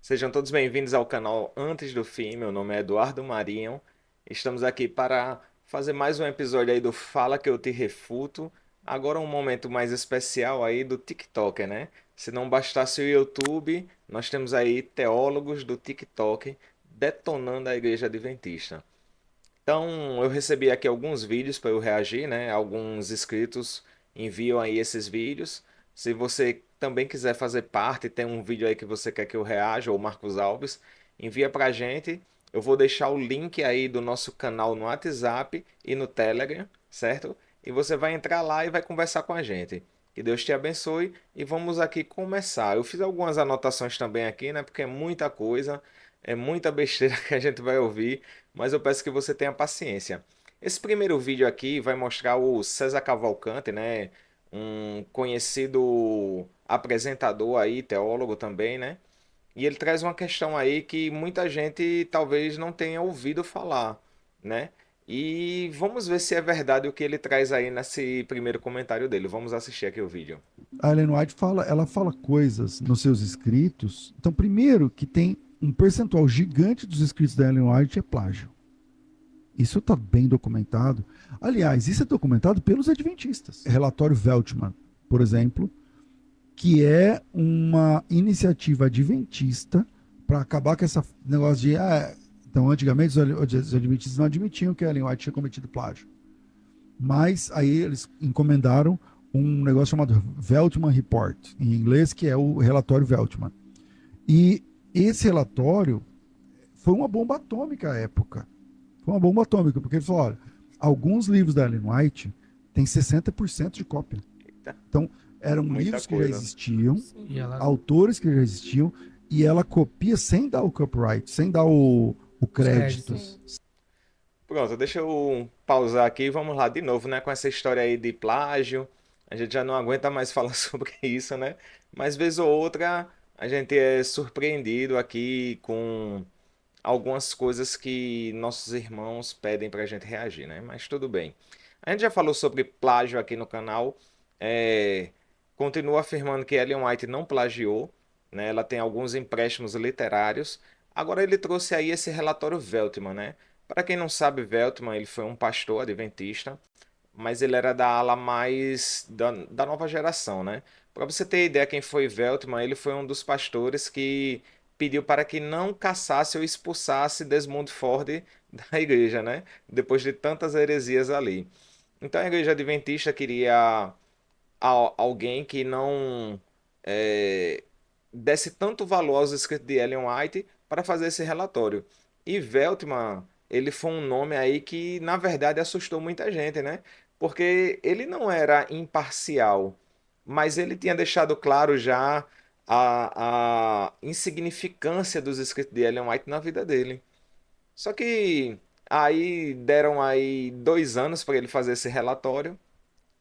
Sejam todos bem-vindos ao canal Antes do Fim. Meu nome é Eduardo Marinho. Estamos aqui para fazer mais um episódio aí do Fala que eu te refuto. Agora um momento mais especial aí do TikTok, né? Se não bastasse o YouTube, nós temos aí teólogos do TikTok detonando a Igreja Adventista. Então, eu recebi aqui alguns vídeos para eu reagir, né? Alguns inscritos enviam aí esses vídeos. Se você também quiser fazer parte, tem um vídeo aí que você quer que eu reaja, ou Marcos Alves, envia pra gente. Eu vou deixar o link aí do nosso canal no WhatsApp e no Telegram, certo? E você vai entrar lá e vai conversar com a gente. Que Deus te abençoe e vamos aqui começar. Eu fiz algumas anotações também aqui, né? Porque é muita coisa, é muita besteira que a gente vai ouvir, mas eu peço que você tenha paciência. Esse primeiro vídeo aqui vai mostrar o César Cavalcante, né? Um conhecido apresentador aí, teólogo também, né? E ele traz uma questão aí que muita gente talvez não tenha ouvido falar, né? E vamos ver se é verdade o que ele traz aí nesse primeiro comentário dele. Vamos assistir aqui o vídeo. A Ellen White ela fala coisas nos seus escritos. Então, primeiro, que tem um percentual gigante dos escritos da Ellen White é plágio. Isso está bem documentado. Aliás, isso é documentado pelos adventistas. Relatório Veltman, por exemplo, que é uma iniciativa adventista para acabar com esse negócio de. Então, antigamente, os adventistas não admitiam que a Ellen White tinha cometido plágio. Mas aí eles encomendaram um negócio chamado Veltman Report, em inglês, que é o relatório Veltman. E esse relatório foi uma bomba atômica à época. Foi uma bomba atômica, porque ele falou: olha, alguns livros da Ellen White têm 60% de cópia. Eita, Então, eram muita livros que já coisa. existiam, E ela, autores que já existiam, e ela copia sem dar o copyright, sem dar o os crédito. créditos. Pronto, deixa eu pausar aqui e vamos lá de novo, né? Com essa história aí de plágio. A gente já não aguenta mais falar sobre isso, né? Mas vez ou outra a gente é surpreendido aqui com algumas coisas que nossos irmãos pedem pra gente reagir, né? Mas tudo bem. A gente já falou sobre plágio aqui no canal. É... Continua afirmando que Ellen White não plagiou, né? Ela tem alguns empréstimos literários. Agora ele trouxe aí esse relatório Veltman, né? Para quem não sabe, Veltman ele foi um pastor adventista, mas ele era da ala mais da nova geração, né? Para você ter ideia quem foi Veltman, ele foi um dos pastores que pediu para que não caçasse ou expulsasse Desmond Ford da igreja, né? Depois de tantas heresias ali. Então a igreja adventista queria alguém que não desse tanto valor aos escritos de Ellen White para fazer esse relatório. E Veltman, ele foi um nome aí que, na verdade, assustou muita gente, né? Porque ele não era imparcial, mas ele tinha deixado claro já a insignificância dos escritos de Ellen White na vida dele. Só que aí deram aí 2 anos para ele fazer esse relatório,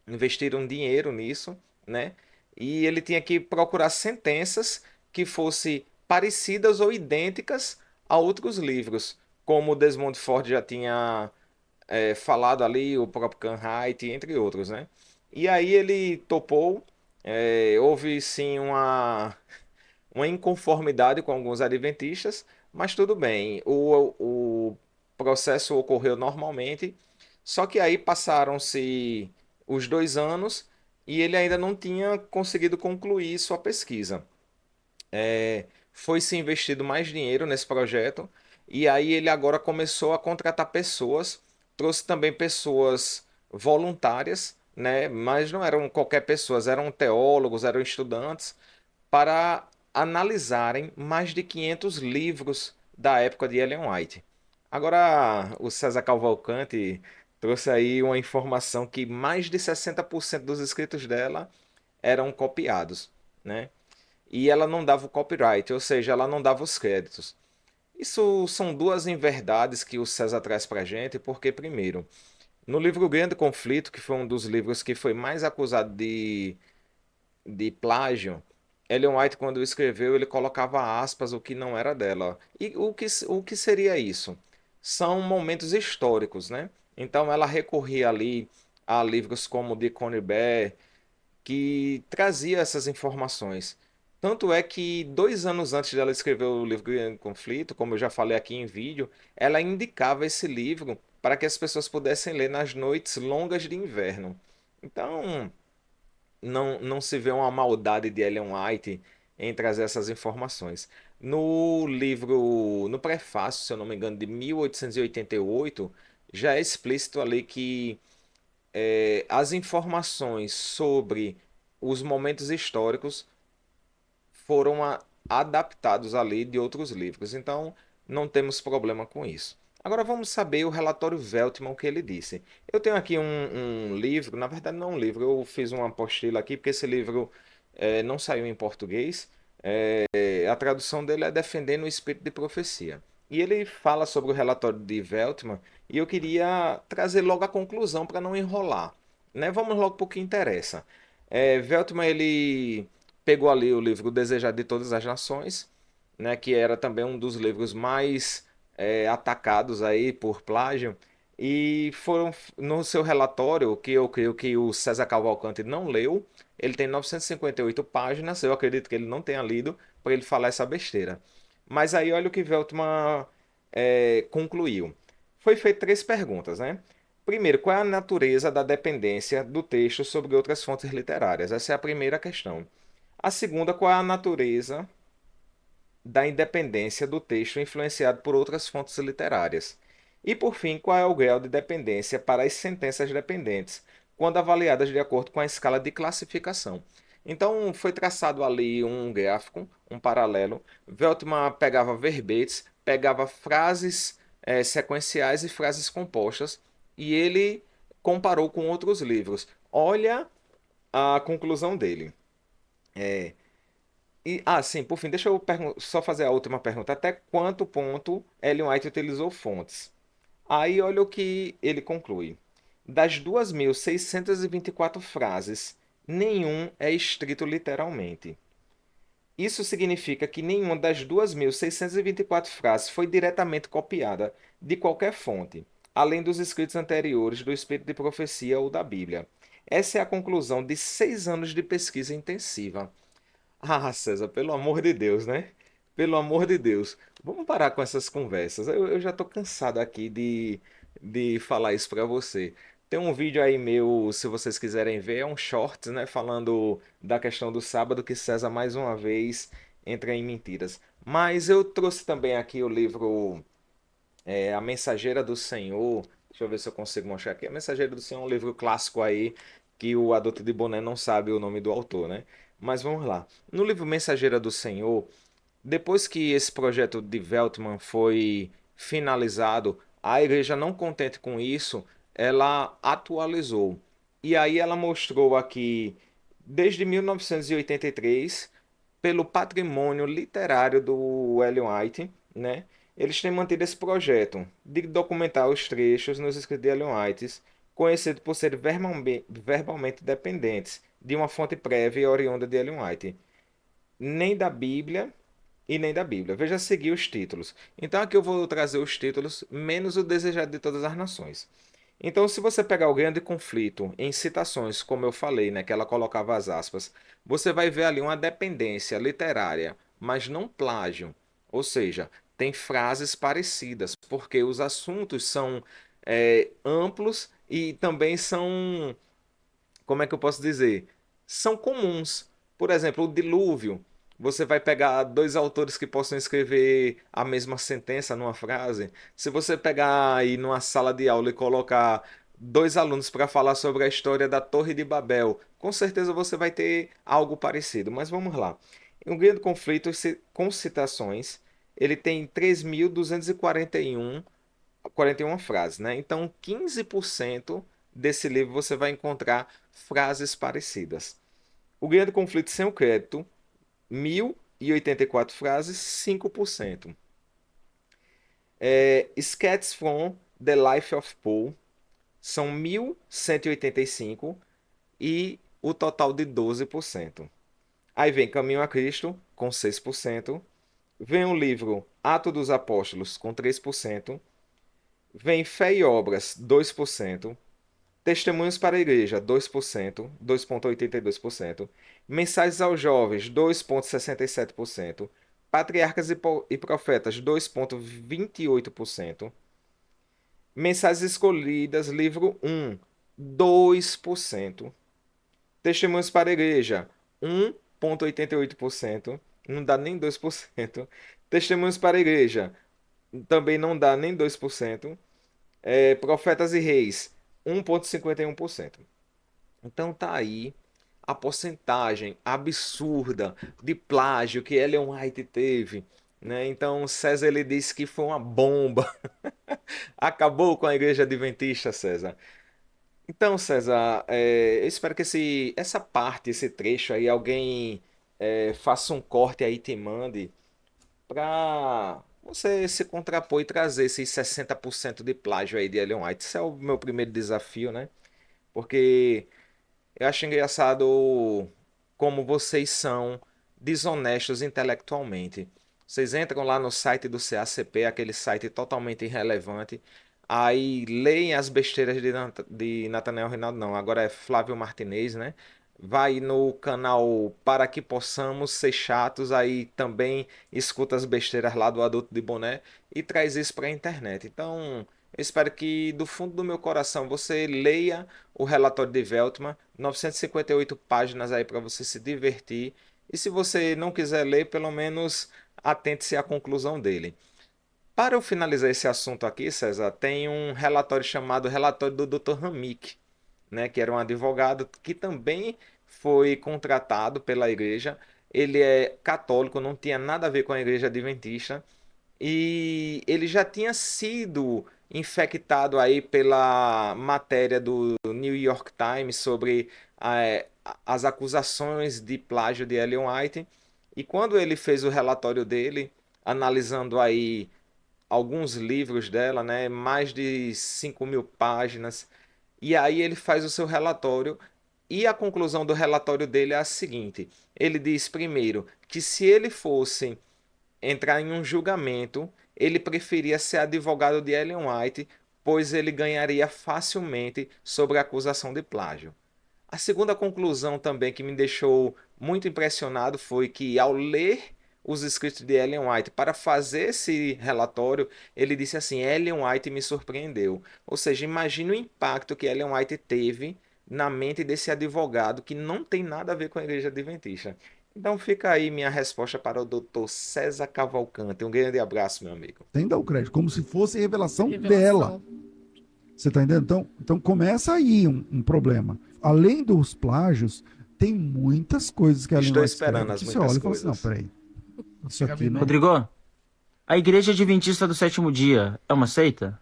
investiram dinheiro nisso, né? E ele tinha que procurar sentenças que fossem parecidas ou idênticas a outros livros, como o Desmond Ford já tinha falado ali, o próprio Canhait, entre outros, né? E aí ele topou, houve sim uma inconformidade com alguns adventistas, mas tudo bem, o processo ocorreu normalmente, só que aí passaram-se os 2 anos e ele ainda não tinha conseguido concluir sua pesquisa. Foi-se investido mais dinheiro nesse projeto e aí ele agora começou a contratar pessoas, trouxe também pessoas voluntárias, né? Mas não eram qualquer pessoas, eram teólogos, eram estudantes, para analisarem mais de 500 livros da época de Ellen White. Agora, o César Cavalcante trouxe aí uma informação que mais de 60% dos escritos dela eram copiados, né? E ela não dava o copyright, ou seja, ela não dava os créditos. Isso são duas inverdades que o César traz para a gente, porque, primeiro, no livro Grande Conflito, que foi um dos livros que foi mais acusado de plágio, Ellen White, quando escreveu, ele colocava aspas o que não era dela. E o que seria isso? São momentos históricos, né? Então ela recorria ali a livros como de Coney Barr, que trazia essas informações. Tanto é que 2 anos antes dela escrever o livro Grande Conflito, como eu já falei aqui em vídeo, ela indicava esse livro para que as pessoas pudessem ler nas noites longas de inverno. Então, não se vê uma maldade de Ellen White em trazer essas informações. No livro, no prefácio, se eu não me engano, de 1888, já é explícito ali que as informações sobre os momentos históricos foram adaptados ali de outros livros. Então, não temos problema com isso. Agora vamos saber o relatório Veltman que ele disse. Eu tenho aqui um livro, na verdade não um livro, eu fiz uma apostila aqui, porque esse livro não saiu em português. A tradução dele é Defendendo o Espírito de Profecia. E ele fala sobre o relatório de Veltman, e eu queria trazer logo a conclusão para não enrolar. Né? Vamos logo para o que interessa. Veltman ele pegou ali o livro O Desejado de Todas as Nações, né, que era também um dos livros mais atacados aí por plágio, e foram no seu relatório, que eu creio que o César Cavalcante não leu, ele tem 958 páginas, eu acredito que ele não tenha lido para ele falar essa besteira. Mas aí olha o que Veltman concluiu. Foi feito 3 perguntas, né? Primeiro, qual é a natureza da dependência do texto sobre outras fontes literárias? Essa é a primeira questão. A segunda, qual é a natureza da independência do texto influenciado por outras fontes literárias? E por fim, qual é o grau de dependência para as sentenças dependentes, quando avaliadas de acordo com a escala de classificação? Então, foi traçado ali um gráfico, um paralelo. Veltman pegava verbetes, pegava frases sequenciais e frases compostas, e ele comparou com outros livros. Olha a conclusão dele. Sim, por fim, deixa eu só fazer a última pergunta. Até quanto ponto Ellen White utilizou fontes? Aí olha o que ele conclui. Das 2.624 frases, nenhum é escrito literalmente. Isso significa que nenhuma das 2.624 frases foi diretamente copiada de qualquer fonte, além dos escritos anteriores do Espírito de Profecia ou da Bíblia. Essa é a conclusão de 6 anos de pesquisa intensiva. Ah, César, pelo amor de Deus, né? Pelo amor de Deus. Vamos parar com essas conversas. Eu já tô cansado aqui de falar isso pra você. Tem um vídeo aí meu, se vocês quiserem ver, é um short, né? Falando da questão do sábado, que César mais uma vez entra em mentiras. Mas eu trouxe também aqui o livro A Mensageira do Senhor. Deixa eu ver se eu consigo mostrar aqui. A Mensageira do Senhor é um livro clássico aí que o adulto de boné não sabe o nome do autor, né? Mas vamos lá. No livro Mensageira do Senhor, depois que esse projeto de Veltman foi finalizado, a igreja, não contente com isso, ela atualizou. E aí ela mostrou aqui, desde 1983, pelo patrimônio literário do Ellen White, né? Eles têm mantido esse projeto de documentar os trechos nos escritos de Ellen White, conhecido por ser verbalmente dependentes de uma fonte prévia e oriunda de Ellen White, nem da Bíblia e nem da Bíblia. Veja a seguir os títulos. Então aqui eu vou trazer os títulos menos o desejado de todas as nações. Então, se você pegar o grande conflito em citações, como eu falei, né, que ela colocava as aspas, você vai ver ali uma dependência literária, mas não plágio. Ou seja, tem frases parecidas, porque os assuntos são amplos e também são, como é que eu posso dizer? São comuns. Por exemplo, o dilúvio. Você vai pegar dois autores que possam escrever a mesma sentença numa frase. Se você pegar aí numa sala de aula e colocar dois alunos para falar sobre a história da Torre de Babel, com certeza você vai ter algo parecido. Mas vamos lá. Um grande conflito com citações, ele tem 3.241 frases, né? Então, 15% desse livro você vai encontrar frases parecidas. O Grande Conflito Sem o Crédito, 1.084 frases, 5%. Sketches from the Life of Paul, são 1.185 e o total de 12%. Aí vem Caminho a Cristo, com 6%. Vem o livro Atos dos Apóstolos, com 3%. Vem Fé e Obras, 2%. Testemunhos para a Igreja, 2%, 2,82%. Mensagens aos Jovens, 2,67%. Patriarcas e Profetas, 2,28%. Mensagens Escolhidas, livro 1, 2%. Testemunhos para a Igreja, 1,88%. Não dá nem 2%. Testemunhos para a Igreja, também não dá nem 2%. Profetas e Reis, 1,51%. Então tá aí a porcentagem absurda de plágio que Ellen White teve, né? Então César ele disse que foi uma bomba, acabou com a igreja adventista, César. Então, César, eu espero que essa parte, esse trecho aí, alguém faça um corte aí e te mande para você se contrapor e trazer esses 60% de plágio aí de Ellen White. Esse é o meu primeiro desafio, né? Porque eu acho engraçado como vocês são desonestos intelectualmente. Vocês entram lá no site do CACP, aquele site totalmente irrelevante, aí leem as besteiras de Nathaniel Reinaldo, não, agora é Flávio Martinez, né? Vai no canal Para Que Possamos Ser Chatos, aí também escuta as besteiras lá do Adulto de Boné e traz isso para a internet. Então, eu espero que do fundo do meu coração você leia o relatório de Veltman, 958 páginas aí para você se divertir. E se você não quiser ler, pelo menos atente-se à conclusão dele. Para eu finalizar esse assunto aqui, César, tem um relatório chamado Relatório do Dr. Hamik, né, que era um advogado que também foi contratado pela igreja. Ele é católico, não tinha nada a ver com a igreja adventista e ele já tinha sido infectado aí pela matéria do New York Times sobre as acusações de plágio de Ellen White. E quando ele fez o relatório dele, analisando aí alguns livros dela, né, mais de 5.000 páginas, e aí ele faz o seu relatório. E a conclusão do relatório dele é a seguinte: ele diz primeiro que se ele fosse entrar em um julgamento, ele preferia ser advogado de Ellen White, pois ele ganharia facilmente sobre a acusação de plágio. A segunda conclusão também que me deixou muito impressionado foi que, ao ler os escritos de Ellen White para fazer esse relatório, ele disse assim: Ellen White me surpreendeu. Ou seja, imagine o impacto que Ellen White teve na mente desse advogado que não tem nada a ver com a igreja adventista. Então fica aí minha resposta para o Dr. César Cavalcante. Um grande abraço, meu amigo. Sem dar o crédito, como se fosse revelação dela. Revelação. Você está entendendo? Então começa aí um problema. Além dos plágios, tem muitas coisas que a Ellen Estou White esperando escreve as que você muitas olha e fala assim, não, coisas. peraí, isso aqui não... Rodrigo, a Igreja Adventista do Sétimo Dia é uma seita?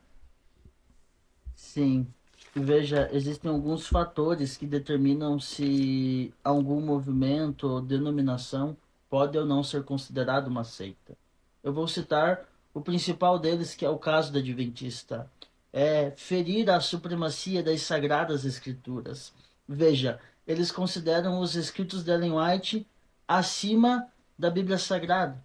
Sim. Veja, existem alguns fatores que determinam se algum movimento ou denominação pode ou não ser considerado uma seita. Eu vou citar o principal deles, que é o caso da Adventista. É ferir a supremacia das Sagradas Escrituras. Veja, eles consideram os escritos de Ellen White acima da Bíblia Sagrada.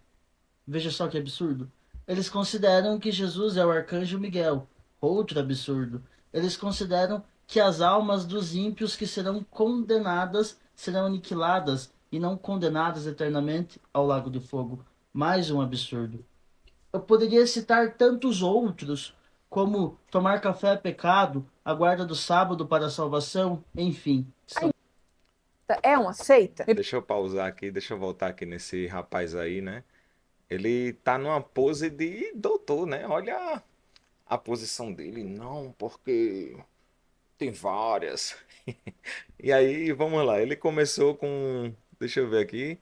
Veja só que absurdo. Eles consideram que Jesus é o arcanjo Miguel. Outro absurdo. Eles consideram que as almas dos ímpios que serão condenadas serão aniquiladas e não condenadas eternamente ao lago de fogo. Mais um absurdo. Eu poderia citar tantos outros, como tomar café é pecado, a guarda do sábado para a salvação, enfim. É uma seita? Deixa eu pausar aqui, deixa eu voltar aqui nesse rapaz aí, né? Ele tá numa pose de doutor, né? Olha a posição dele. Não, porque tem várias. E aí, vamos lá. Ele começou com. Deixa eu ver aqui.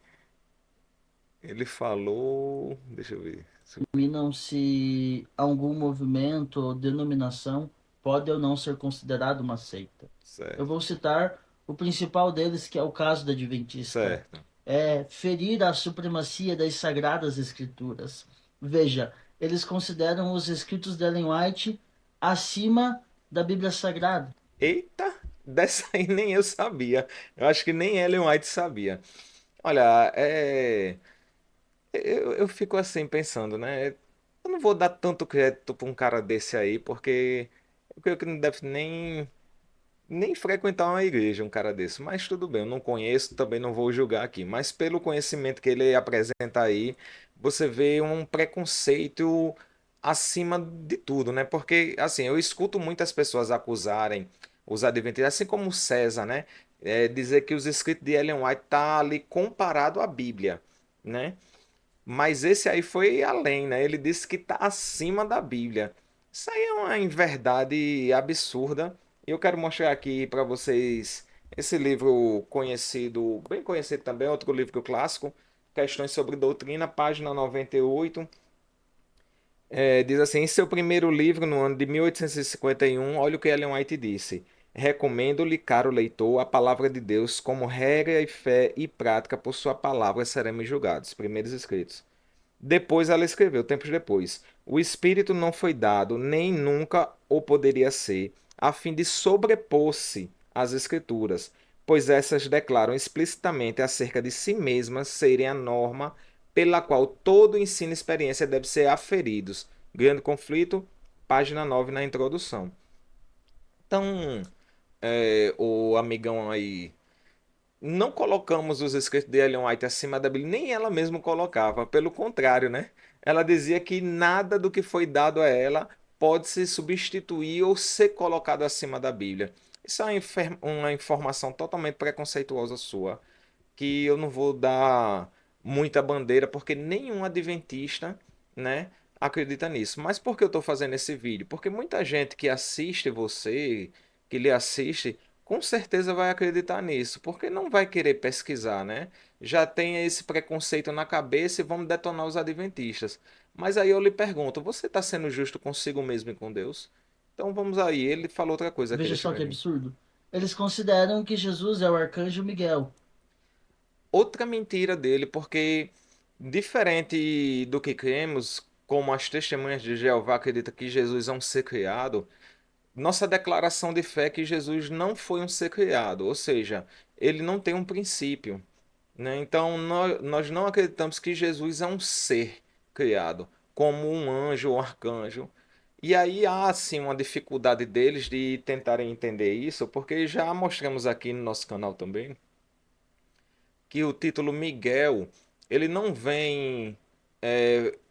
Ele falou. Deixa eu ver. Determinam se algum movimento ou denominação pode ou não ser considerado uma seita. Eu Certo, vou citar o principal deles, que é o caso da Adventista. certo. É ferir a supremacia das Sagradas Escrituras. Veja, eles consideram os escritos de Ellen White acima da Bíblia Sagrada. Eita, dessa aí nem eu sabia. Eu acho que nem Ellen White sabia. Olha, eu fico assim pensando, né? Eu não vou dar tanto crédito pra um cara desse aí, porque eu creio que não deve nem nem frequentar uma igreja, um cara desse. Mas tudo bem, eu não conheço, também não vou julgar aqui. Mas pelo conhecimento que ele apresenta aí, você vê um preconceito acima de tudo, né? Porque, assim, eu escuto muitas pessoas acusarem os adventistas, assim como o César, né? Dizer que os escritos de Ellen White tá ali comparado à Bíblia, né? Mas esse aí foi além, né? Ele disse que está acima da Bíblia. Isso aí é uma inverdade absurda. E eu quero mostrar aqui para vocês esse livro conhecido, bem conhecido também, outro livro clássico, Questões sobre Doutrina, página 98. Diz assim: em seu primeiro livro, no ano de 1851, olha o que Ellen White disse. Recomendo-lhe, caro leitor, a palavra de Deus como regra e fé e prática, por sua palavra seremos julgados. Primeiros escritos. Depois ela escreveu, tempos depois: o Espírito não foi dado, nem nunca o poderia ser, a fim de sobrepor-se às Escrituras, pois essas declaram explicitamente acerca de si mesmas serem a norma pela qual todo ensino e experiência deve ser aferidos. Grande conflito, página 9 na introdução. Então, o amigão aí, não colocamos os escritos de Ellen White acima da Bíblia, nem ela mesma colocava, pelo contrário, né? Ela dizia que nada do que foi dado a ela pode se substituir ou ser colocado acima da Bíblia. Isso é uma informação totalmente preconceituosa sua, que eu não vou dar muita bandeira, porque nenhum adventista, né, acredita nisso. Mas por que eu estou fazendo esse vídeo? Porque muita gente que assiste você, que lhe assiste, com certeza vai acreditar nisso, porque não vai querer pesquisar, né? Já tem esse preconceito na cabeça e vamos detonar os adventistas. Mas aí eu lhe pergunto, você está sendo justo consigo mesmo e com Deus? Então vamos aí, ele falou outra coisa aqui, Veja deixa eu só ver que aqui. absurdo. Eles consideram que Jesus é o arcanjo Miguel. Outra mentira dele, porque diferente do que cremos, como as testemunhas de Jeová acreditam que Jesus é um ser criado, nossa declaração de fé é que Jesus não foi um ser criado, ou seja, ele não tem um princípio, né? Então nós não acreditamos que Jesus é um ser criado, como um anjo ou um arcanjo. E aí há sim uma dificuldade deles de tentarem entender isso, porque já mostramos aqui no nosso canal também que o título Miguel ele não vem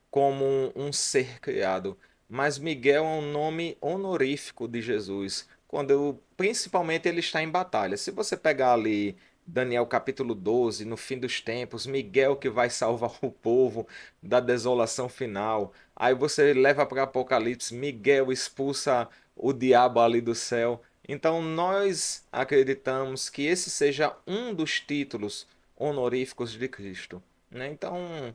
como um ser criado, mas Miguel é um nome honorífico de Jesus, quando principalmente ele está em batalha. Se você pegar ali Daniel capítulo 12, no fim dos tempos, Miguel que vai salvar o povo da desolação final. Aí você leva para Apocalipse, Miguel expulsa o diabo ali do céu. Então nós acreditamos que esse seja um dos títulos honoríficos de Cristo, né? Então,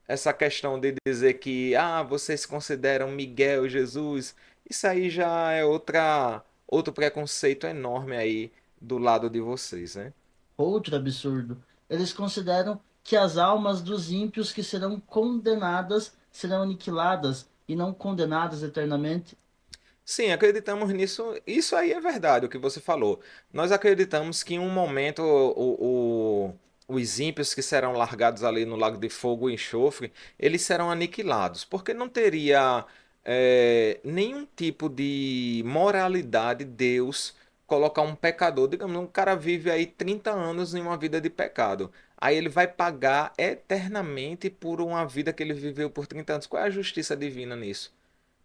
essa questão de dizer que vocês consideram Miguel Jesus, isso aí já é outro preconceito enorme aí do lado de vocês, né? Outro absurdo. Eles consideram que as almas dos ímpios que serão condenadas serão aniquiladas e não condenadas eternamente. Sim, acreditamos nisso. Isso aí é verdade, o que você falou. Nós acreditamos que em um momento os ímpios que serão largados ali no lago de fogo e enxofre, eles serão aniquilados, porque não teria nenhum tipo de moralidade Deus colocar um pecador. Digamos, um cara vive aí 30 anos em uma vida de pecado. Aí ele vai pagar eternamente por uma vida que ele viveu por 30 anos. Qual é a justiça divina nisso?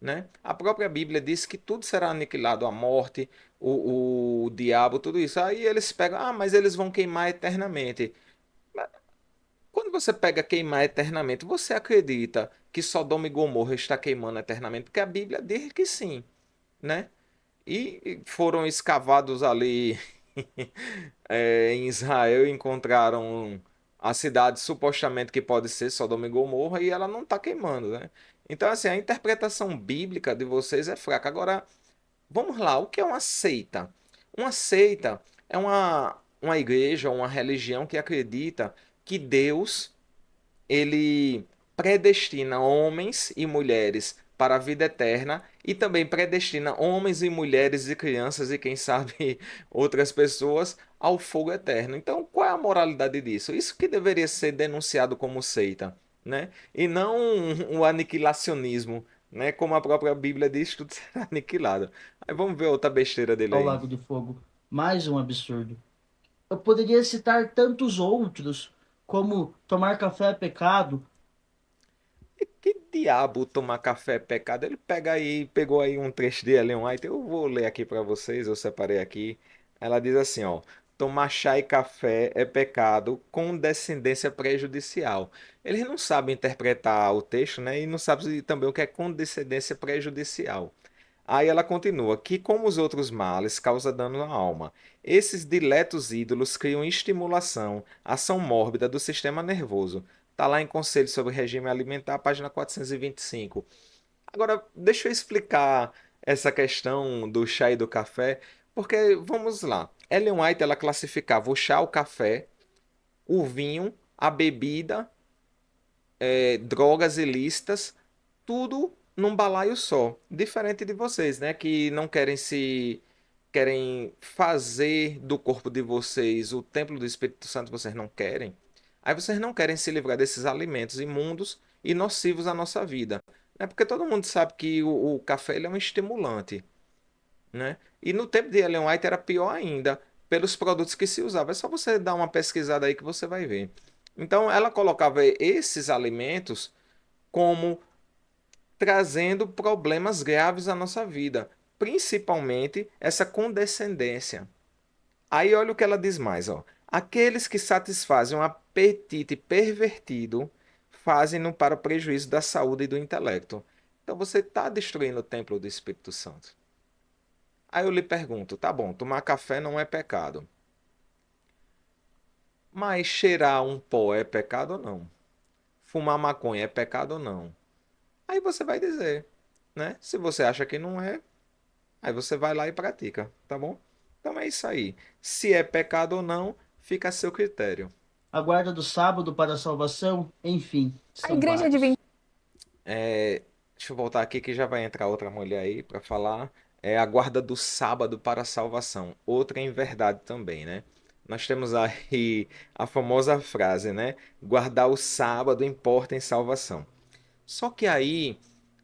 Né? A própria Bíblia diz que tudo será aniquilado, a morte, o diabo, tudo isso. Aí eles pegam, mas eles vão queimar eternamente. Mas quando você pega queimar eternamente, você acredita que Sodoma e Gomorra está queimando eternamente? Porque a Bíblia diz que sim, né? E foram escavados ali em Israel e encontraram a cidade supostamente que pode ser Sodoma e Gomorra e ela não está queimando, né? Então, assim, a interpretação bíblica de vocês é fraca. Agora, vamos lá, o que é uma seita? Uma seita é uma igreja, uma religião que acredita que Deus ele predestina homens e mulheres para a vida eterna e também predestina homens e mulheres e crianças e quem sabe outras pessoas ao fogo eterno. Então, qual é a moralidade disso? Isso que deveria ser denunciado como seita, né? E não o aniquilacionismo né? Como a própria Bíblia diz, tudo será aniquilado. Aí vamos ver outra besteira dele Ao aí. Lago de Fogo. Mais um absurdo. Eu poderia citar tantos outros, como tomar café é pecado. Que diabo tomar café é pecado? Ele pegou aí um trecho de Ellen White, eu vou ler aqui para vocês, eu separei aqui. Ela diz assim, ó: tomar chá e café é pecado com descendência prejudicial. Eles não sabem interpretar o texto, né? E não sabem também o que é condescendência prejudicial. Aí ela continua, que como os outros males causa dano à alma. Esses diletos ídolos criam estimulação, ação mórbida do sistema nervoso. Tá lá em Conselho sobre Regime Alimentar, página 425. Agora, deixa eu explicar essa questão do chá e do café, porque vamos lá. Ellen White ela classificava o chá, o café, o vinho, a bebida, drogas ilícitas, tudo num balaio só. Diferente de vocês, né, que não querem fazer do corpo de vocês o templo do Espírito Santo, vocês não querem. Aí vocês não querem se livrar desses alimentos imundos e nocivos à nossa vida. É porque todo mundo sabe que o café ele é um estimulante, né? E no tempo de Ellen White era pior ainda, pelos produtos que se usavam. É só você dar uma pesquisada aí que você vai ver. Então ela colocava esses alimentos como trazendo problemas graves à nossa vida, principalmente essa condescendência. Aí olha o que ela diz mais, ó. Aqueles que satisfazem um apetite pervertido fazem-no para o prejuízo da saúde e do intelecto. Então você está destruindo o templo do Espírito Santo. Aí eu lhe pergunto, tá bom, tomar café não é pecado, mas cheirar um pó é pecado ou não? Fumar maconha é pecado ou não? Aí você vai dizer, né? Se você acha que não é, aí você vai lá e pratica, tá bom? Então é isso aí. Se é pecado ou não, fica a seu critério. A guarda do sábado para a salvação, enfim, A são igreja vários. adventista. Deixa eu voltar aqui que já vai entrar outra mulher aí para falar. É a guarda do sábado para a salvação. Outra em verdade também, né? Nós temos aí a famosa frase, né? Guardar o sábado importa em salvação. Só que aí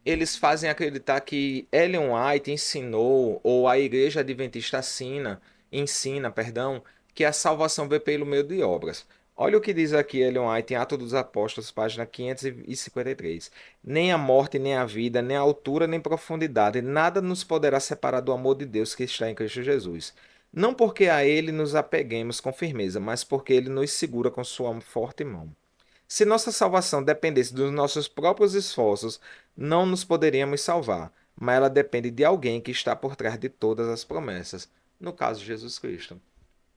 eles fazem acreditar que Ellen White ensinou, ou a Igreja Adventista ensina, perdão, que a salvação vem pelo meio de obras. Olha o que diz aqui Ellen White em Atos dos Apóstolos, página 553. Nem a morte, nem a vida, nem a altura, nem profundidade, nada nos poderá separar do amor de Deus que está em Cristo Jesus. Não porque a Ele nos apeguemos com firmeza, mas porque Ele nos segura com sua forte mão. Se nossa salvação dependesse dos nossos próprios esforços, não nos poderíamos salvar, mas ela depende de alguém que está por trás de todas as promessas, no caso Jesus Cristo.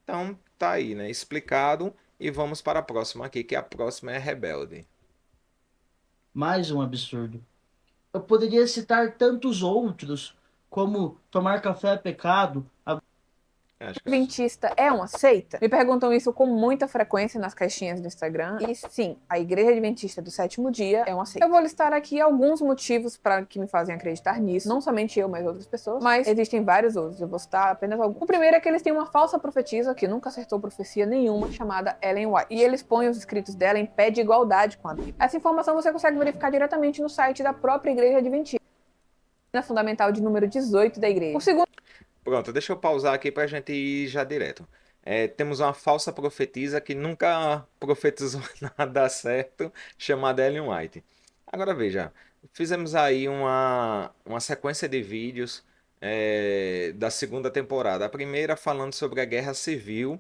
Então, tá aí, né? Explicado e vamos para a próxima aqui, que a próxima é rebelde. Mais um absurdo. Eu poderia citar tantos outros, como tomar café é pecado. Acho que Adventista é uma seita? Me perguntam isso com muita frequência nas caixinhas do Instagram. E sim, a Igreja Adventista do Sétimo Dia é uma seita. Eu vou listar aqui alguns motivos para que me fazem acreditar nisso. Não somente eu, mas outras pessoas. Mas existem vários outros. Eu vou citar apenas alguns. O primeiro é que eles têm uma falsa profetisa que nunca acertou profecia nenhuma, chamada Ellen White. E eles põem os escritos dela em pé de igualdade com a Bíblia. Essa informação você consegue verificar diretamente no site da própria Igreja Adventista. Na fundamental de número 18 da igreja. O segundo Pronto, deixa eu pausar aqui para a gente ir já direto. Temos uma falsa profetisa que nunca profetizou nada certo, chamada Ellen White. Agora veja, fizemos aí uma sequência de vídeos da segunda temporada. A primeira falando sobre a guerra civil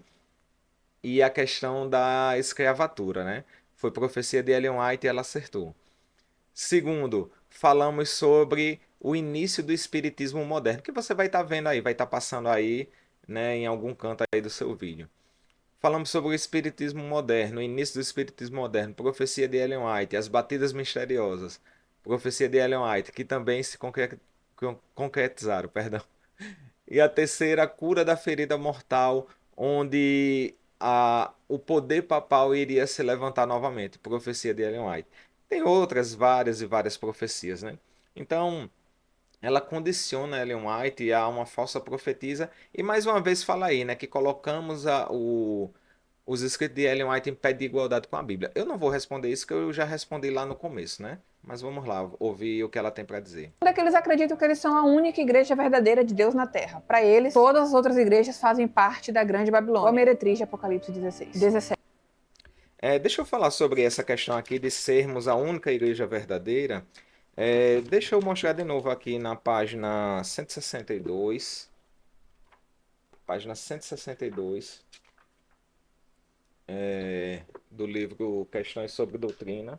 e a questão da escravatura, né? Foi profecia de Ellen White e ela acertou. Segundo, falamos sobre o início do espiritismo moderno, que você vai estar vendo aí, vai estar passando aí, né, em algum canto aí do seu vídeo. Falamos sobre o espiritismo moderno, o início do espiritismo moderno, profecia de Ellen White, as batidas misteriosas, profecia de Ellen White, que também se concretizaram, perdão. E a terceira, a cura da ferida mortal, onde o poder papal iria se levantar novamente, profecia de Ellen White. Tem outras, várias e várias profecias, né? Então, ela condiciona Ellen White a uma falsa profetisa. E mais uma vez fala aí, né? Que colocamos os escritos de Ellen White em pé de igualdade com a Bíblia. Eu não vou responder isso, que eu já respondi lá no começo, né? Mas vamos lá, ouvir o que ela tem para dizer. É que eles acreditam que eles são a única igreja verdadeira de Deus na Terra. Para eles, todas as outras igrejas fazem parte da Grande Babilônia, a meretriz de Apocalipse 17. Deixa eu falar sobre essa questão aqui de sermos a única igreja verdadeira. Deixa eu mostrar de novo aqui na página 162. Página 162 do livro Questões sobre Doutrina.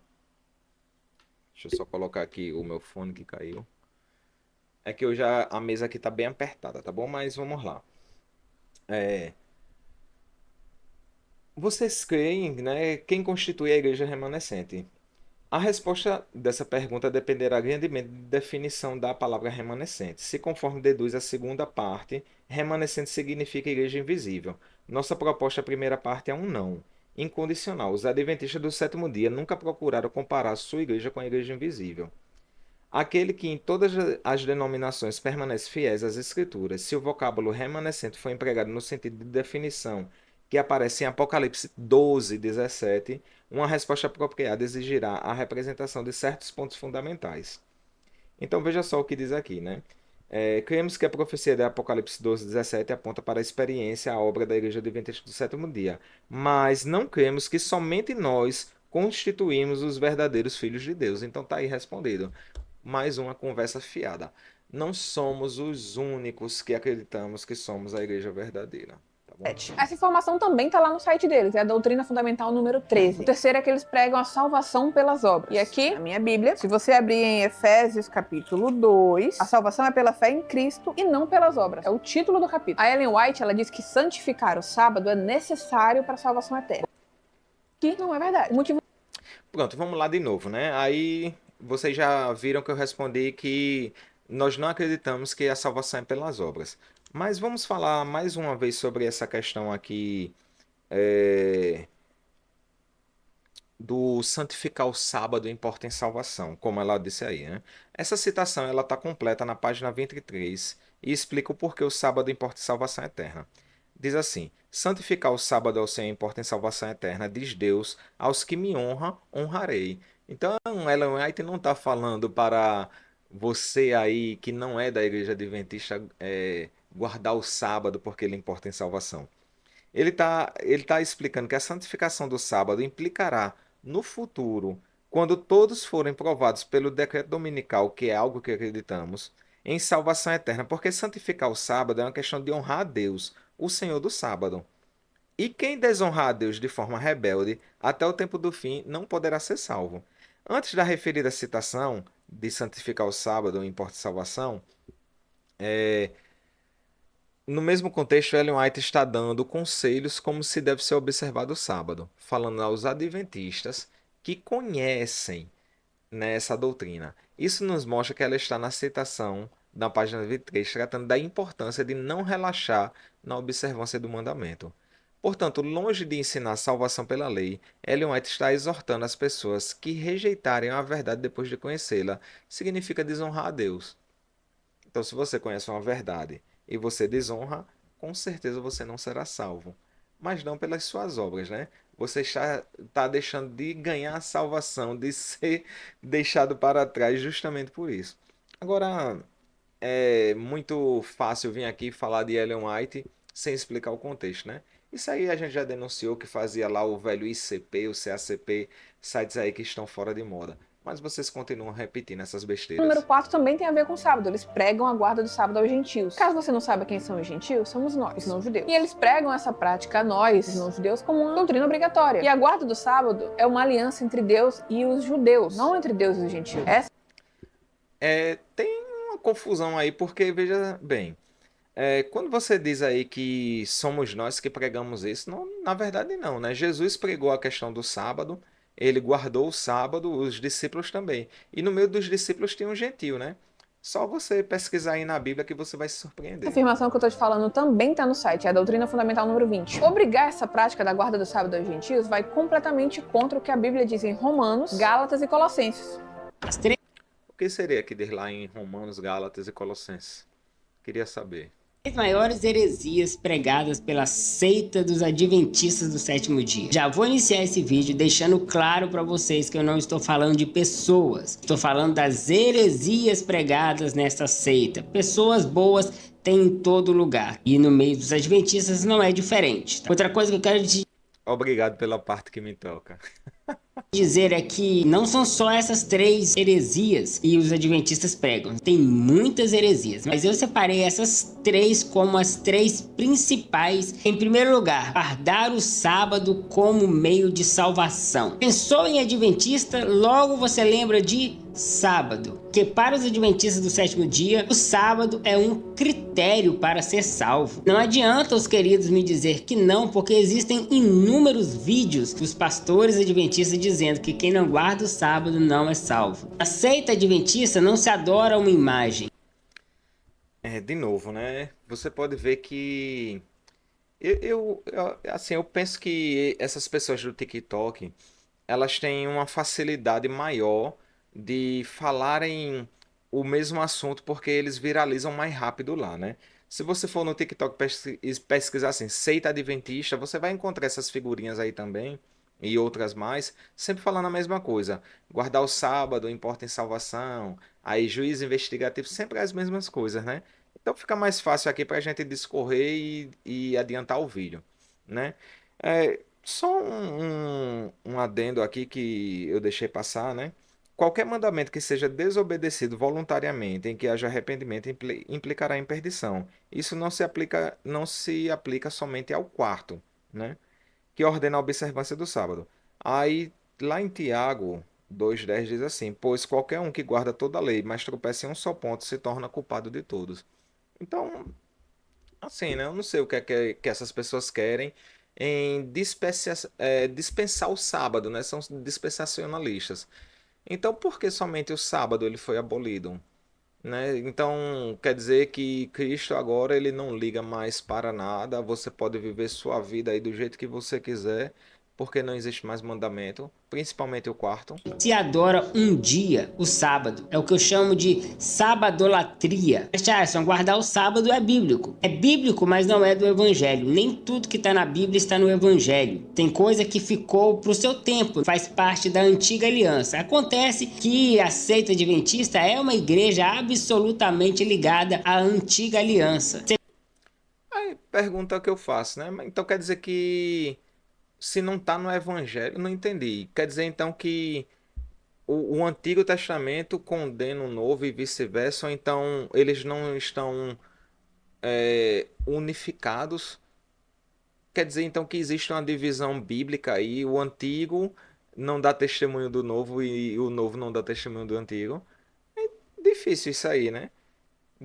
Deixa eu só colocar aqui o meu fone que caiu. É que a mesa aqui tá bem apertada, tá bom? Mas vamos lá. Vocês creem, né? Quem constitui a igreja remanescente? A resposta dessa pergunta dependerá grandemente da definição da palavra remanescente. Se conforme deduz a segunda parte, remanescente significa igreja invisível. Nossa proposta, a primeira parte, é um não. Incondicional. Os adventistas do sétimo dia nunca procuraram comparar sua igreja com a igreja invisível. Aquele que em todas as denominações permanece fiéis às Escrituras. Se o vocábulo remanescente for empregado no sentido de definição que aparece em Apocalipse 12, 17, uma resposta apropriada exigirá a representação de certos pontos fundamentais. Então veja só o que diz aqui, né? Cremos que a profecia de Apocalipse 12, 17 aponta para a experiência, a obra da Igreja Adventista do sétimo dia, mas não cremos que somente nós constituímos os verdadeiros filhos de Deus. Então está aí respondido. Mais uma conversa fiada. Não somos os únicos que acreditamos que somos a igreja verdadeira. Tá bom? Essa informação também está lá no site deles, é a doutrina fundamental número 13. O terceiro é que eles pregam a salvação pelas obras. E aqui, na minha Bíblia, se você abrir em Efésios capítulo 2, a salvação é pela fé em Cristo e não pelas obras. É o título do capítulo. A Ellen White, ela diz que santificar o sábado é necessário para a salvação eterna. Que não é verdade. O motivo... Pronto, vamos lá de novo, né? Aí vocês já viram que eu respondi que nós não acreditamos que a salvação é pelas obras. Mas vamos falar mais uma vez sobre essa questão aqui do santificar o sábado importa em salvação, como ela disse aí, né? Essa citação ela está completa na página 23 e explica o porquê o sábado importa em salvação eterna. Diz assim: santificar o sábado ao Senhor importa em salvação eterna, diz Deus, aos que me honram, honrarei. Então, Ellen White não está falando para você aí que não é da igreja adventista guardar o sábado porque ele importa em salvação. Ele tá explicando que a santificação do sábado implicará no futuro, quando todos forem provados pelo decreto dominical, que é algo que acreditamos, em salvação eterna, porque santificar o sábado é uma questão de honrar a Deus, o Senhor do sábado. E quem desonrar a Deus de forma rebelde, até o tempo do fim, não poderá ser salvo. Antes da referida citação de santificar o sábado importa salvação, no mesmo contexto, Ellen White está dando conselhos como se deve ser observado o sábado, falando aos adventistas que conhecem, né, essa doutrina. Isso nos mostra que ela está na citação da página 23, tratando da importância de não relaxar na observância do mandamento. Portanto, longe de ensinar salvação pela lei, Ellen White está exortando as pessoas que rejeitarem a verdade depois de conhecê-la, significa desonrar a Deus. Então, se você conhece uma verdade e você desonra, com certeza você não será salvo. Mas não pelas suas obras, né? Você está deixando de ganhar a salvação, de ser deixado para trás justamente por isso. Agora, é muito fácil vir aqui falar de Ellen White sem explicar o contexto, né? Isso aí a gente já denunciou que fazia lá o velho ICP, o CACP, sites aí que estão fora de moda. Mas vocês continuam repetindo essas besteiras. O número 4 também tem a ver com o sábado. Eles pregam a guarda do sábado aos gentios. Caso você não saiba quem são os gentios, somos nós, os não-judeus. E eles pregam essa prática a nós, os não-judeus, como uma doutrina obrigatória. E a guarda do sábado é uma aliança entre Deus e os judeus, não entre Deus e os gentios. Tem uma confusão aí, porque, veja bem, quando você diz aí que somos nós que pregamos isso, não, na verdade não, né? Jesus pregou a questão do sábado, ele guardou o sábado, os discípulos também. E no meio dos discípulos tinha um gentio, né? Só você pesquisar aí na Bíblia que você vai se surpreender. A afirmação que eu tô te falando também está no site, é a doutrina fundamental número 20. Obrigar essa prática da guarda do sábado aos gentios vai completamente contra o que a Bíblia diz em Romanos, Gálatas e Colossenses. O que seria que diz lá em Romanos, Gálatas e Colossenses? Queria saber. As maiores heresias pregadas pela seita dos adventistas do sétimo dia. Já vou iniciar esse vídeo deixando claro para vocês que eu não estou falando de pessoas, estou falando das heresias pregadas nesta seita. Pessoas boas tem em todo lugar, e no meio dos adventistas não é diferente. Outra coisa que eu quero Obrigado pela parte que me toca. dizer é que não são só essas 3 heresias que os adventistas pregam. Tem muitas heresias, mas eu separei essas 3 como as 3 principais. Em primeiro lugar, guardar o sábado como meio de salvação. Pensou em adventista, logo você lembra de sábado, que para os adventistas do sétimo dia, o sábado é um critério para ser salvo. Não adianta os queridos me dizer que não, porque existem inúmeros vídeos dos pastores adventistas dizendo que quem não guarda o sábado não é salvo. A seita adventista não se adora uma imagem. De novo, né? Você pode ver que assim, eu penso que essas pessoas do TikTok, elas têm uma facilidade maior de falarem o mesmo assunto porque eles viralizam mais rápido lá, né? Se você for no TikTok pesquisar assim, seita adventista, você vai encontrar essas figurinhas aí também e outras mais, sempre falando a mesma coisa. Guardar o sábado, importa em salvação, aí juiz investigativo, sempre as mesmas coisas, né? Então fica mais fácil aqui para a gente discorrer e adiantar o vídeo, né? Só um adendo aqui que eu deixei passar, né? Qualquer mandamento que seja desobedecido voluntariamente, em que haja arrependimento, implicará em perdição. Isso não se aplica somente ao quarto, né? Que ordena a observância do sábado. Aí, lá em Tiago 2,10 diz assim: pois qualquer um que guarda toda a lei, mas tropeça em um só ponto, se torna culpado de todos. Então, assim, né? Eu não sei o que é que essas pessoas querem em dispensar o sábado, né? São dispensacionalistas. Então, por que somente o sábado ele foi abolido, né? Então, quer dizer que Cristo agora ele não liga mais para nada, você pode viver sua vida aí do jeito que você quiser, porque não existe mais mandamento, principalmente o quarto. Se adora um dia, o sábado. É o que eu chamo de sabadolatria. Charson, guardar o sábado é bíblico. É bíblico, mas não é do evangelho. Nem tudo que está na Bíblia está no evangelho. Tem coisa que ficou para o seu tempo, faz parte da antiga aliança. Acontece que a seita adventista é uma igreja absolutamente ligada à antiga aliança. Aí, pergunta que eu faço, né? Então quer dizer que se não está no evangelho, não entendi. Quer dizer então que o Antigo Testamento condena o Novo e vice-versa, ou então eles não estão unificados. Quer dizer então que existe uma divisão bíblica aí, o Antigo não dá testemunho do Novo e o Novo não dá testemunho do Antigo. É difícil isso aí, né?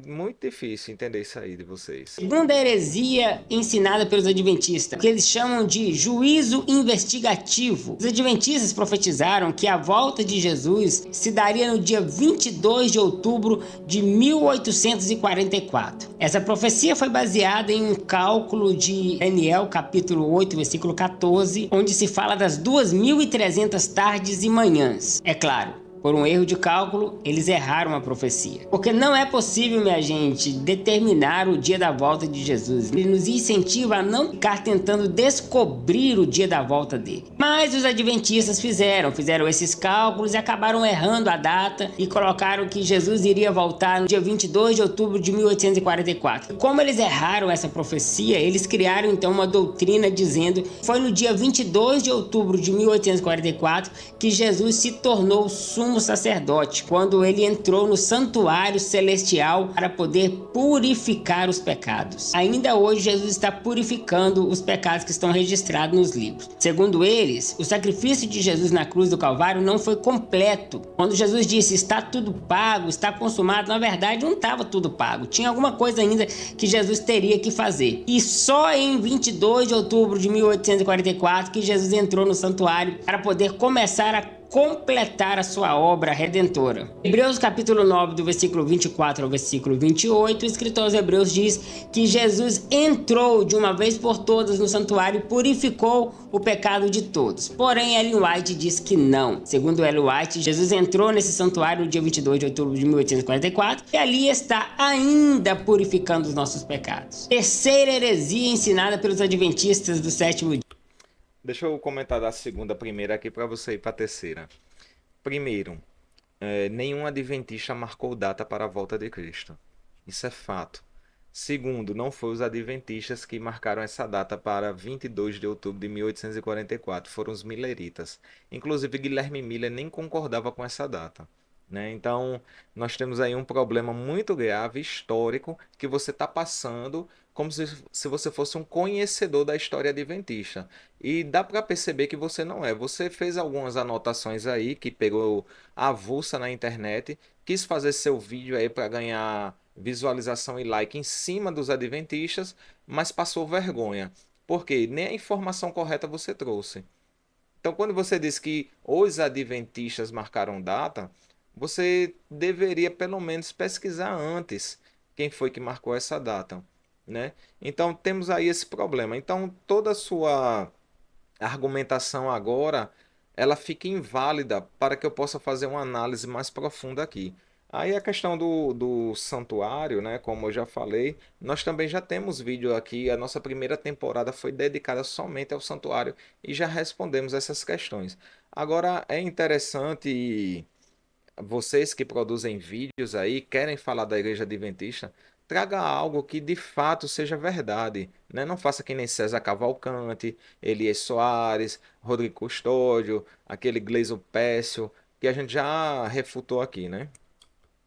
Muito difícil entender isso aí de vocês. Segunda heresia ensinada pelos adventistas, que eles chamam de juízo investigativo. Os adventistas profetizaram que a volta de Jesus se daria no dia 22 de outubro de 1844. Essa profecia foi baseada em um cálculo de Daniel, capítulo 8, versículo 14, onde se fala das 2.300 tardes e manhãs. É claro, por um erro de cálculo, eles erraram a profecia. Porque não é possível, minha gente, determinar o dia da volta de Jesus. Ele nos incentiva a não ficar tentando descobrir o dia da volta dele. Mas os adventistas fizeram esses cálculos e acabaram errando a data e colocaram que Jesus iria voltar no dia 22 de outubro de 1844. Como eles erraram essa profecia, eles criaram então uma doutrina dizendo que foi no dia 22 de outubro de 1844 que Jesus se tornou sumo sacerdote, quando ele entrou no santuário celestial para poder purificar os pecados. Ainda hoje Jesus está purificando os pecados que estão registrados nos livros. Segundo eles, o sacrifício de Jesus na cruz do Calvário não foi completo. Quando Jesus disse está tudo pago, está consumado, na verdade não estava tudo pago. Tinha alguma coisa ainda que Jesus teria que fazer. E só em 22 de outubro de 1844 que Jesus entrou no santuário para poder começar a completar a sua obra redentora. Hebreus capítulo 9, do versículo 24 ao versículo 28, o escritor aos Hebreus diz que Jesus entrou de uma vez por todas no santuário e purificou o pecado de todos. Porém, Ellen White diz que não. Segundo Ellen White, Jesus entrou nesse santuário no dia 22 de outubro de 1844 e ali está ainda purificando os nossos pecados. Terceira heresia ensinada pelos adventistas do sétimo dia. Deixa eu comentar da segunda primeiro aqui para você ir para a terceira. Primeiro, nenhum adventista marcou data para a volta de Cristo. Isso é fato. Segundo, não foi os adventistas que marcaram essa data para 22 de outubro de 1844, foram os mileritas. Inclusive, Guilherme Miller nem concordava com essa data, né? Então, nós temos aí um problema muito grave, histórico, que você está passando como se você fosse um conhecedor da história adventista. E dá para perceber que você não é. Você fez algumas anotações aí, que pegou avulsa na internet, quis fazer seu vídeo aí para ganhar visualização e like em cima dos adventistas, mas passou vergonha. Porque nem a informação correta você trouxe. Então, quando você diz que os adventistas marcaram data, você deveria pelo menos pesquisar antes quem foi que marcou essa data, né? Então, temos aí esse problema. Então, toda a sua argumentação agora, ela fica inválida para que eu possa fazer uma análise mais profunda aqui. Aí a questão do santuário, né? Como eu já falei, nós também já temos vídeo aqui. A nossa primeira temporada foi dedicada somente ao santuário e já respondemos essas questões. Agora é interessante, vocês que produzem vídeos aí, querem falar da Igreja Adventista, traga algo que de fato seja verdade, né? Não faça que nem César Cavalcante, Elias Soares, Rodrigo Custódio, aquele Gleison Pécio, que a gente já refutou aqui, né?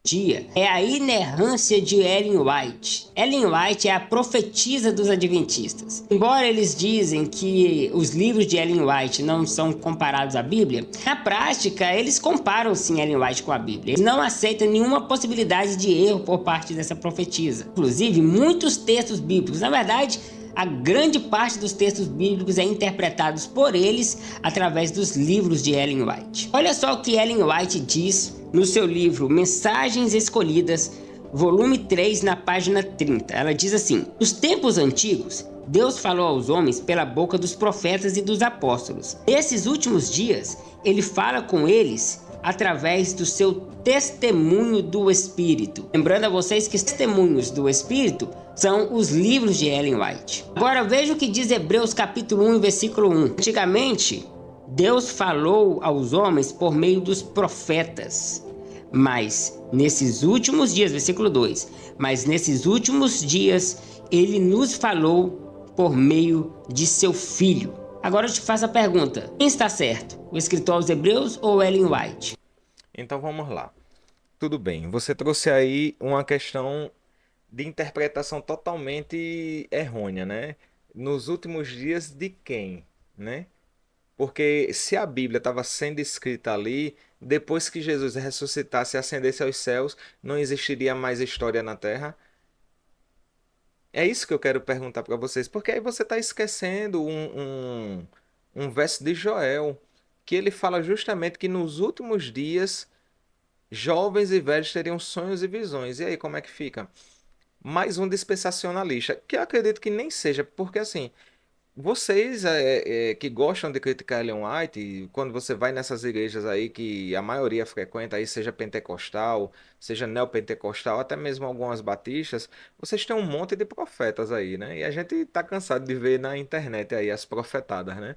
Dia é a inerrância de Ellen White. Ellen White é a profetisa dos adventistas. Embora eles dizem que os livros de Ellen White não são comparados à Bíblia, na prática eles comparam sim Ellen White com a Bíblia. Eles não aceitam nenhuma possibilidade de erro por parte dessa profetisa. Inclusive, muitos textos bíblicos, na verdade, a grande parte dos textos bíblicos é interpretados por eles através dos livros de Ellen White. Olha só o que Ellen White diz no seu livro Mensagens Escolhidas, volume 3, na página 30. Ela diz assim: nos tempos antigos, Deus falou aos homens pela boca dos profetas e dos apóstolos. Nesses últimos dias, ele fala com eles através do seu testemunho do Espírito. Lembrando a vocês que os testemunhos do Espírito são os livros de Ellen White. Agora veja o que diz Hebreus capítulo 1, versículo 1. Antigamente, Deus falou aos homens por meio dos profetas, mas nesses últimos dias, versículo 2, mas nesses últimos dias ele nos falou por meio de seu Filho. Agora eu te faço a pergunta, quem está certo? O escritor aos Hebreus ou Ellen White? Então vamos lá. Tudo bem, você trouxe aí uma questão de interpretação totalmente errônea, né? Nos últimos dias de quem, né? Porque se a Bíblia estava sendo escrita ali, depois que Jesus ressuscitasse e ascendesse aos céus, não existiria mais história na Terra? É isso que eu quero perguntar para vocês, porque aí você está esquecendo um verso de Joel, que ele fala justamente que nos últimos dias, jovens e velhos teriam sonhos e visões. E aí, como é que fica? Mais um dispensacionalista, que eu acredito que nem seja, porque assim, vocês que gostam de criticar Ellen White, quando você vai nessas igrejas aí que a maioria frequenta, aí seja pentecostal, seja neopentecostal, até mesmo algumas batistas, vocês têm um monte de profetas aí, né? E a gente tá cansado de ver na internet aí as profetadas, né?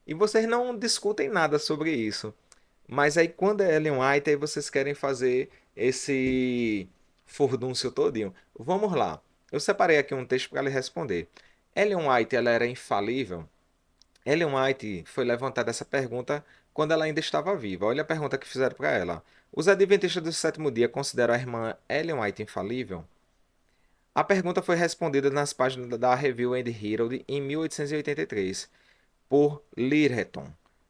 E vocês não discutem nada sobre isso. Mas aí quando é Ellen White, aí vocês querem fazer esse furdúncio todinho. Vamos lá. Eu separei aqui um texto para lhe responder. Ellen White, ela era infalível? Ellen White foi levantada essa pergunta quando ela ainda estava viva. Olha a pergunta que fizeram para ela. Os adventistas do sétimo dia consideram a irmã Ellen White infalível? A pergunta foi respondida nas páginas da Review and Herald em 1883 por Lyttelton,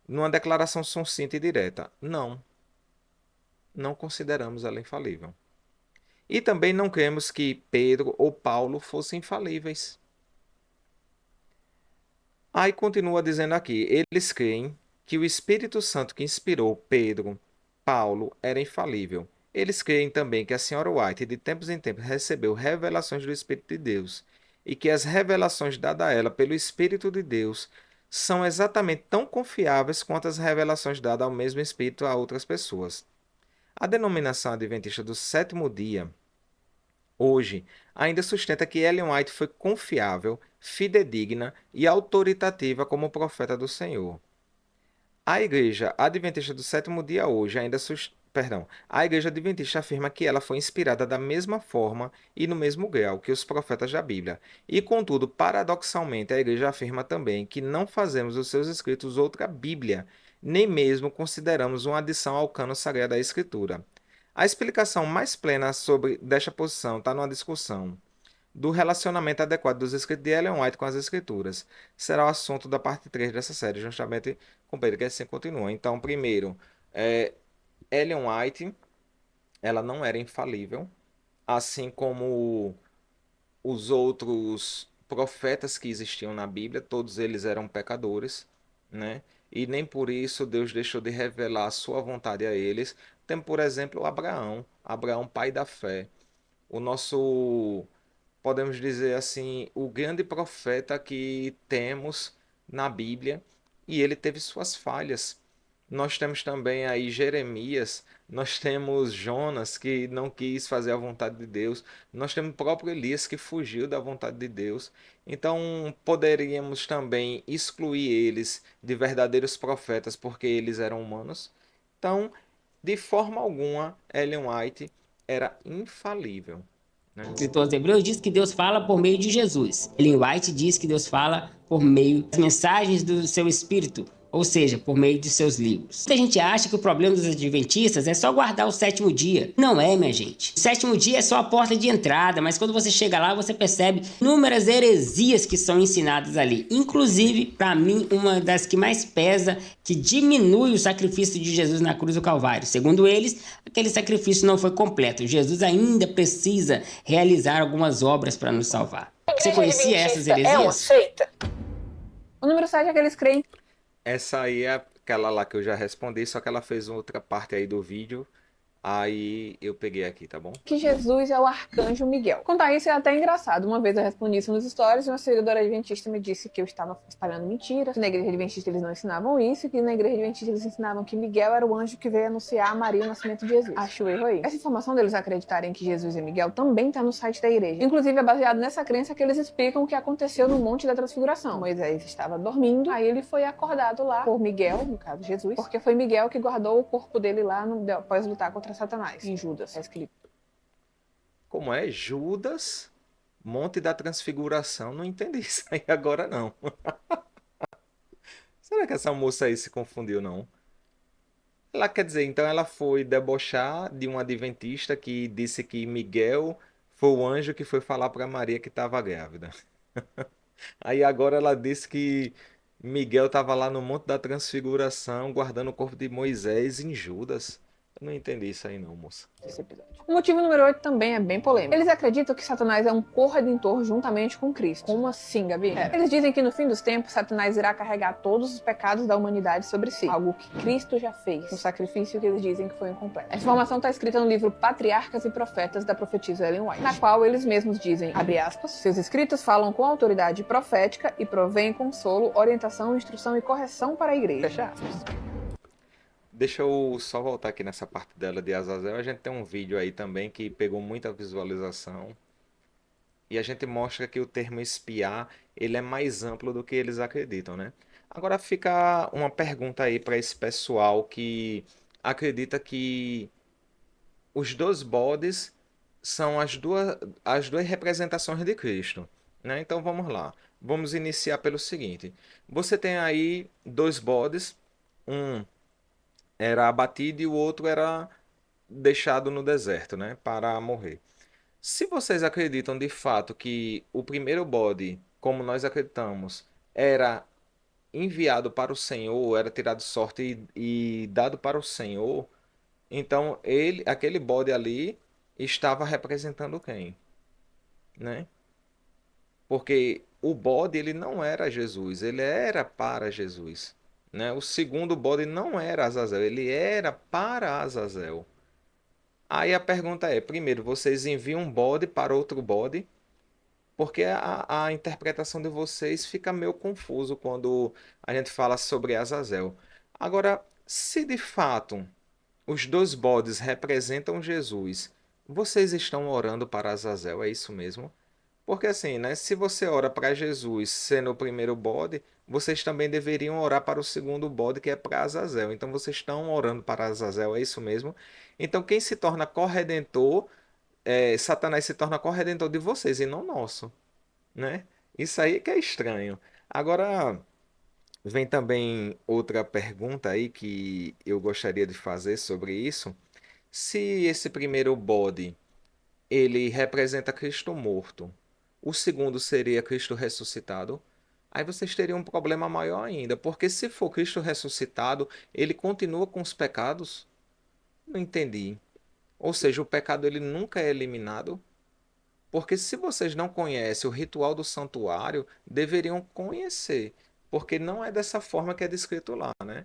numa declaração sucinta e direta. Não, não consideramos ela infalível. E também não cremos que Pedro ou Paulo fossem infalíveis. Aí continua dizendo aqui, eles creem que o Espírito Santo que inspirou Pedro, Paulo, era infalível. Eles creem também que a Sra. White, de tempos em tempos, recebeu revelações do Espírito de Deus e que as revelações dadas a ela pelo Espírito de Deus são exatamente tão confiáveis quanto as revelações dadas ao mesmo Espírito a outras pessoas. A denominação adventista do sétimo dia, hoje, ainda sustenta que Ellen White foi confiável, fidedigna e autoritativa como profeta do Senhor. A Igreja Adventista do sétimo dia hoje a Igreja Adventista afirma que ela foi inspirada da mesma forma e no mesmo grau que os profetas da Bíblia. E, contudo, paradoxalmente, a Igreja afirma também que não fazemos dos seus escritos outra Bíblia, nem mesmo consideramos uma adição ao cânon sagrado da Escritura. A explicação mais plena sobre desta posição está numa discussão do relacionamento adequado dos escritos de Ellen White com as escrituras. Será o assunto da parte 3 dessa série, justamente com Pedro, que assim continua. Então, primeiro, Ellen White, ela não era infalível, assim como os outros profetas que existiam na Bíblia, todos eles eram pecadores, né? E nem por isso Deus deixou de revelar a sua vontade a eles. Tem, por exemplo, Abraão, pai da fé. O nosso, podemos dizer assim, o grande profeta que temos na Bíblia, e ele teve suas falhas. Nós temos também aí Jeremias, nós temos Jonas que não quis fazer a vontade de Deus, nós temos o próprio Elias que fugiu da vontade de Deus. Então poderíamos também excluir eles de verdadeiros profetas porque eles eram humanos. Então, de forma alguma, Ellen White era infalível, né? O escritor aos Hebreus diz que Deus fala por meio de Jesus. Ellen White diz que Deus fala por meio das mensagens do seu Espírito, ou seja, por meio de seus livros. Muita gente acha que o problema dos adventistas é só guardar o sétimo dia. Não é, minha gente. O sétimo dia é só a porta de entrada, mas quando você chega lá, você percebe inúmeras heresias que são ensinadas ali. Inclusive, para mim, uma das que mais pesa, que diminui o sacrifício de Jesus na cruz do Calvário. Segundo eles, aquele sacrifício não foi completo. Jesus ainda precisa realizar algumas obras para nos salvar. Você conhecia essas heresias? É uma seita. O número 7 é que eles creem. Essa aí é aquela lá que eu já respondi, só que ela fez outra parte aí do vídeo. Aí eu peguei aqui, tá bom? Que Jesus é o arcanjo Miguel. Contar isso é até engraçado. Uma vez eu respondi isso nos stories e uma seguidora adventista me disse que eu estava espalhando mentiras, que na igreja adventista eles não ensinavam isso, e que na igreja adventista eles ensinavam que Miguel era o anjo que veio anunciar a Maria o nascimento de Jesus. Acho o erro aí. Essa informação deles acreditarem que Jesus é Miguel também tá no site da igreja. Inclusive é baseado nessa crença que eles explicam o que aconteceu no Monte da Transfiguração. Moisés estava dormindo, aí ele foi acordado lá por Miguel, no caso Jesus, porque foi Miguel que guardou o corpo dele lá após lutar contra Satanás, em Judas, é escrito. Como é? Judas, Monte da Transfiguração. Não entendi isso aí agora, não. Será que essa moça aí se confundiu, não? Ela quer dizer, então ela foi debochar de um adventista que disse que Miguel foi o anjo que foi falar para Maria que estava grávida. Aí agora ela disse que Miguel estava lá no Monte da Transfiguração guardando o corpo de Moisés em Judas. Eu não entendi isso aí não, moça. Esse episódio. O motivo número 8 também é bem polêmico. Eles acreditam que Satanás é um corredentor juntamente com Cristo. Como assim, Gabi? Eles dizem que no fim dos tempos, Satanás irá carregar todos os pecados da humanidade sobre si. Algo que Cristo já fez. Um sacrifício que eles dizem que foi incompleto. Essa informação está escrita no livro Patriarcas e Profetas da profetisa Ellen White, na qual eles mesmos dizem, abre aspas, seus escritos falam com autoridade profética e provêm consolo, orientação, instrução e correção para a igreja. Fecha aspas. Deixa eu só voltar aqui nessa parte dela de Azazel. A gente tem um vídeo aí também que pegou muita visualização. E a gente mostra que o termo espiar, ele é mais amplo do que eles acreditam, né? Agora fica uma pergunta aí para esse pessoal que acredita que os dois bodes são as duas representações de Cristo, né? Então vamos lá. Vamos iniciar pelo seguinte. Você tem aí dois bodes, um era abatido e o outro era deixado no deserto, né, para morrer. Se vocês acreditam de fato que o primeiro bode, como nós acreditamos, era enviado para o Senhor, era tirado sorte e dado para o Senhor, então aquele bode ali estava representando quem, né? Porque o bode ele não era Jesus, ele era para Jesus, né? O segundo bode não era Azazel, ele era para Azazel. Aí a pergunta é, primeiro, vocês enviam um bode para outro bode? Porque a interpretação de vocês fica meio confuso quando a gente fala sobre Azazel. Agora, se de fato os dois bodes representam Jesus, vocês estão orando para Azazel, é isso mesmo? Porque assim, né? Se você ora para Jesus sendo o primeiro bode, vocês também deveriam orar para o segundo bode, que é para Azazel. Então vocês estão orando para Azazel, é isso mesmo? Então quem se torna corredentor, Satanás se torna corredentor de vocês e não nosso, né? Isso aí que é estranho. Agora, vem também outra pergunta aí que eu gostaria de fazer sobre isso. Se esse primeiro bode ele representa Cristo morto, o segundo seria Cristo ressuscitado, aí vocês teriam um problema maior ainda, porque se for Cristo ressuscitado, ele continua com os pecados? Não entendi. Ou seja, o pecado ele nunca é eliminado? Porque se vocês não conhecem o ritual do santuário, deveriam conhecer, porque não é dessa forma que é descrito lá, né?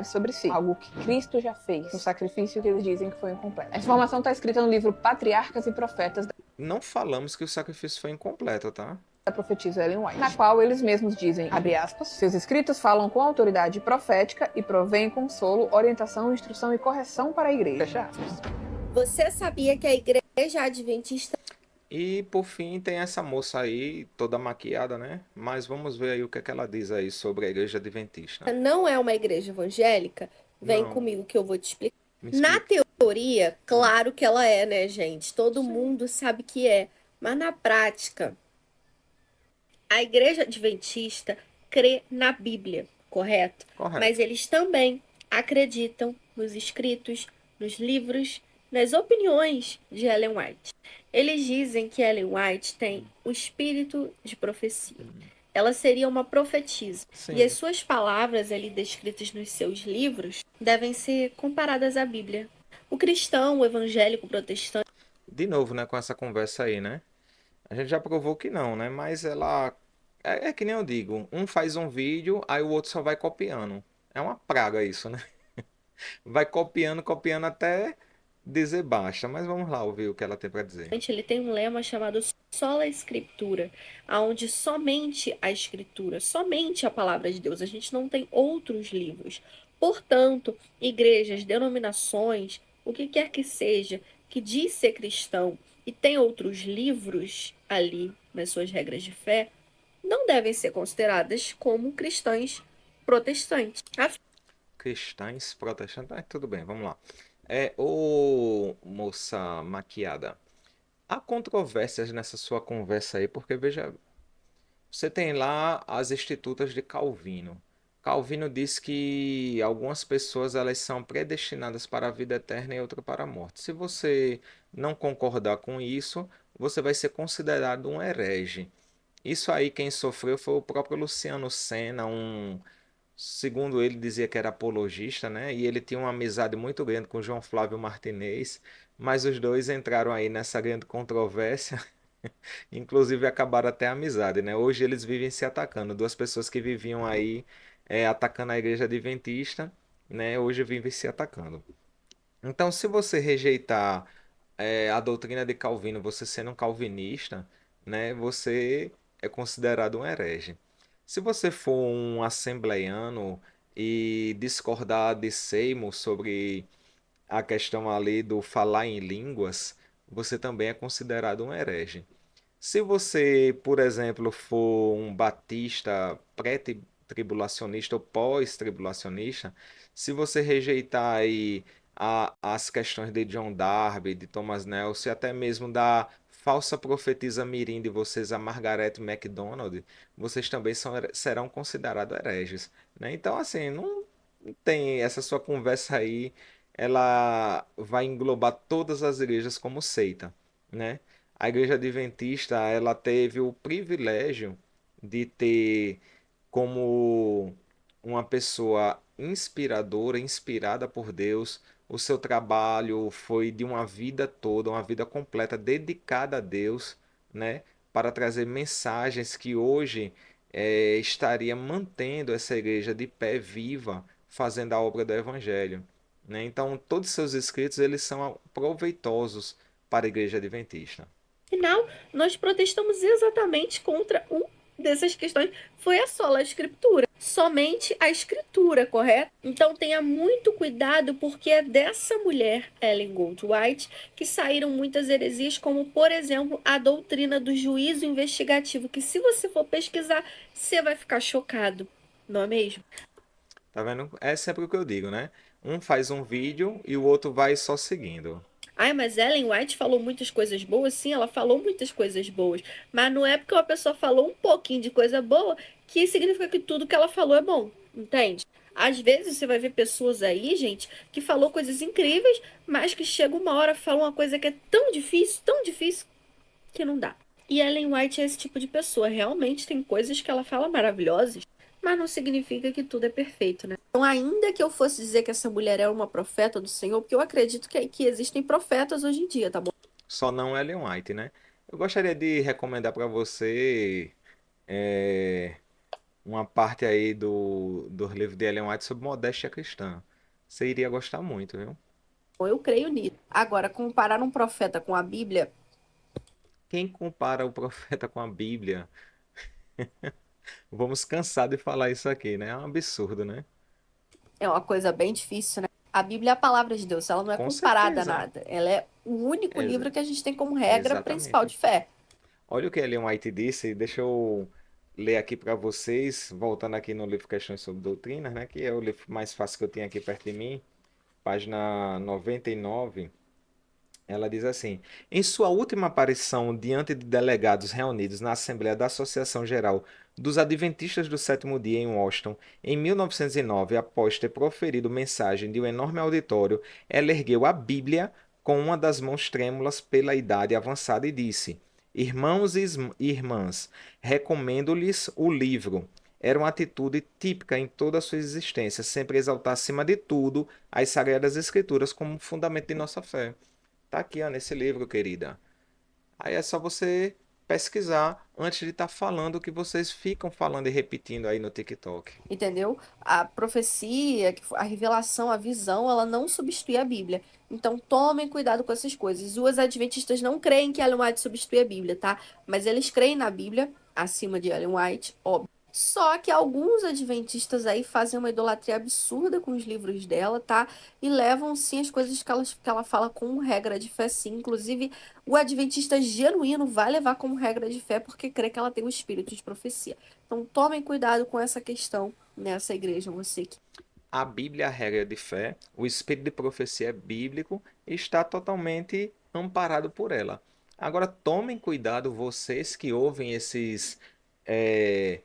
Sobre si, algo que Cristo já fez, um sacrifício que eles dizem que foi incompleto. Essa informação está escrita no livro Patriarcas e Profetas Não falamos que o sacrifício foi incompleto, tá? da profetisa Ellen White, na qual eles mesmos dizem, abre aspas, seus escritos falam com autoridade profética e provêm consolo, orientação, instrução e correção para a igreja. Fecha aspas. Você sabia que a igreja adventista E por fim tem essa moça aí, toda maquiada, né? Mas vamos ver aí o que é que ela diz aí sobre a igreja adventista. não é uma igreja evangélica? Vem Não, comigo que eu vou te explicar. me Na explica. teoria, claro que ela é, né, gente? Todo mundo sabe que é. Mas na prática, a igreja adventista crê na Bíblia, correto? Correto. Mas eles também acreditam nos escritos, nos livros, nas opiniões de Ellen White. Eles dizem que Ellen White tem o espírito de profecia. Ela seria uma profetisa. Sim. E as suas palavras ali descritas nos seus livros devem ser comparadas à Bíblia. O cristão, o evangélico, o protestante, De novo, né, com essa conversa aí, né? A gente já provou que não, né? Mas ela. É que nem eu digo, um faz um vídeo, aí o outro só vai copiando. É uma praga isso, né? Vai copiando, copiando até dizer basta. Mas vamos lá ouvir o que ela tem para dizer. ele tem um lema chamado Sola Escritura, onde somente a Escritura, somente a palavra de Deus, a gente não tem outros livros. Portanto, igrejas, denominações, o que quer que seja, que diz ser cristão e tem outros livros ali nas suas regras de fé, não devem ser consideradas como cristãs protestantes. Cristãs protestantes. Ah, tudo bem, vamos lá. Ô moça maquiada, há controvérsias nessa sua conversa aí, porque veja, você tem lá as Institutas de Calvino. Calvino diz que algumas pessoas elas são predestinadas para a vida eterna e outras para a morte. Se você não concordar com isso, você vai ser considerado um herege. Isso aí quem sofreu foi o próprio Luciano Senna, segundo ele dizia que era apologista, né? E ele tinha uma amizade muito grande com João Flávio Martinez, mas os dois entraram aí nessa grande controvérsia. Inclusive acabaram até a amizade, né? Hoje eles vivem se atacando. Duas pessoas que viviam aí atacando a igreja adventista, né? Hoje vivem se atacando. Então, se você rejeitar a doutrina de Calvino, você sendo um calvinista, né? Você é considerado um herege. Se você for um assembleiano e discordar de Seymour sobre a questão ali do falar em línguas, você também é considerado um herege. Se você, por exemplo, for um batista pré-tribulacionista ou pós-tribulacionista, se você rejeitar aí as questões de John Darby, de Thomas Nelson e até mesmo da falsa profetisa mirim de vocês, a Margaret MacDonald, vocês também serão considerados hereges, né? Então, assim, não tem essa sua conversa aí, ela vai englobar todas as igrejas como seita, né? A igreja adventista, ela teve o privilégio de ter como uma pessoa inspiradora, inspirada por Deus. O seu trabalho foi de uma vida toda, uma vida completa dedicada a Deus, né? Para trazer mensagens que hoje estaria mantendo essa igreja de pé viva, fazendo a obra do evangelho, né? Então, todos os seus escritos eles são proveitosos para a igreja adventista. Afinal, nós protestamos exatamente contra uma dessas questões, foi a sola escritura. Somente a escritura, correto? Então tenha muito cuidado, porque é dessa mulher, Ellen Goldwhite, que saíram muitas heresias, como, por exemplo, a doutrina do juízo investigativo, que se você for pesquisar, você vai ficar chocado, não é mesmo? Tá vendo? É sempre o que eu digo, né? Um faz um vídeo e o outro vai só seguindo. Ai, mas Ellen White falou muitas coisas boas. Sim, ela falou muitas coisas boas. Mas não é porque uma pessoa falou um pouquinho de coisa boa que significa que tudo que ela falou é bom. Entende? Às vezes você vai ver pessoas aí, gente, que falou coisas incríveis, mas que chega uma hora, fala uma coisa que é tão difícil, que não dá. E Ellen White é esse tipo de pessoa. Realmente tem coisas que ela fala maravilhosas, mas não significa que tudo é perfeito, né? Então, ainda que eu fosse dizer que essa mulher é uma profeta do Senhor, porque eu acredito que existem profetas hoje em dia, tá bom? Só não Ellen White, né? Eu gostaria de recomendar para você é, uma parte aí do livro de Ellen White sobre modéstia cristã. Você iria gostar muito, viu? Eu creio nisso. Agora, comparar um profeta com a Bíblia Quem compara o profeta com a Bíblia? Vamos cansar de falar isso aqui, né? É um absurdo, né? é uma coisa bem difícil, né? A Bíblia é a palavra de Deus, ela não é Com comparada a certeza. nada. Ela é o único Ex- livro que a gente tem como regra principal exatamente. de fé. Olha o que Ellen White disse, deixa eu ler aqui para vocês, voltando aqui no livro Questões sobre Doutrinas, né? Que é o livro mais fácil que eu tenho aqui perto de mim, página 99. Ela diz assim: em sua última aparição diante de delegados reunidos na Assembleia da Associação Geral dos Adventistas do Sétimo Dia em Washington, em 1909, após ter proferido mensagem de um enorme auditório, ela ergueu a Bíblia com uma das mãos trêmulas pela idade avançada e disse: Irmãos e irmãs, recomendo-lhes o livro. Era uma atitude típica em toda a sua existência, sempre exaltar acima de tudo as Sagradas Escrituras como fundamento de nossa fé. Tá aqui, ó, nesse livro, querida. Aí é só você pesquisar antes de estar falando o que vocês ficam falando e repetindo aí no TikTok. Entendeu? A profecia, a revelação, a visão, ela não substitui a Bíblia. Então tomem cuidado com essas coisas. Os adventistas não creem que Ellen White substitui a Bíblia, tá? Mas eles creem na Bíblia, acima de Ellen White, óbvio. Só que alguns adventistas aí fazem uma idolatria absurda com os livros dela, tá? E levam sim as coisas que ela fala como regra de fé, sim. Inclusive, o adventista genuíno vai levar como regra de fé porque crê que ela tem o espírito de profecia. Então tomem cuidado com essa questão nessa igreja, você que. A Bíblia é a regra de fé, o espírito de profecia é bíblico e está totalmente amparado por ela. Agora tomem cuidado vocês que ouvem esses é,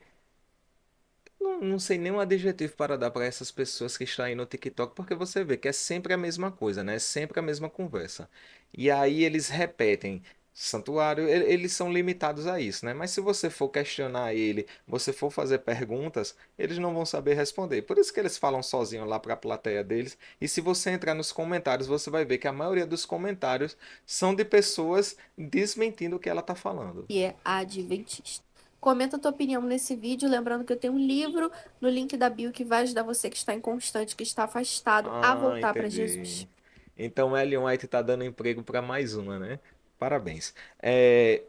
não sei nem um adjetivo para dar para essas pessoas que estão aí no TikTok, porque você vê que é sempre a mesma coisa, né? É sempre a mesma conversa. E aí eles repetem santuário, eles são limitados a isso, né? Mas se você for questionar ele, você for fazer perguntas, eles não vão saber responder. Por isso que eles falam sozinho lá para a plateia deles. E se você entrar nos comentários, você vai ver que a maioria dos comentários são de pessoas desmentindo o que ela está falando. E é adventista. Comenta a tua opinião nesse vídeo, lembrando que eu tenho um livro no link da bio que vai ajudar você que está inconstante, que está afastado, a Ah, voltar para Jesus. entendi. Então Ellen White tá dando emprego para mais uma, né? Parabéns.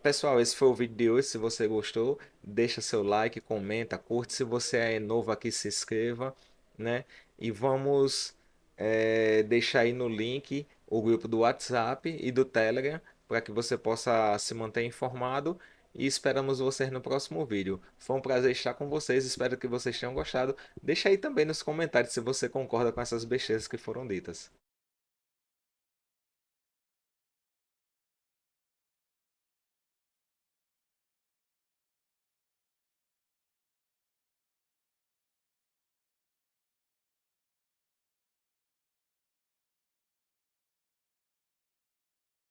Pessoal, esse foi o vídeo de hoje. Se você gostou, deixa seu like, comenta, curte. Se você é novo aqui, se inscreva, né? E vamos deixar aí no link o grupo do WhatsApp e do Telegram para que você possa se manter informado. E esperamos vocês no próximo vídeo. Foi um prazer estar com vocês. Espero que vocês tenham gostado. Deixa aí também nos comentários se você concorda com essas besteiras que foram ditas.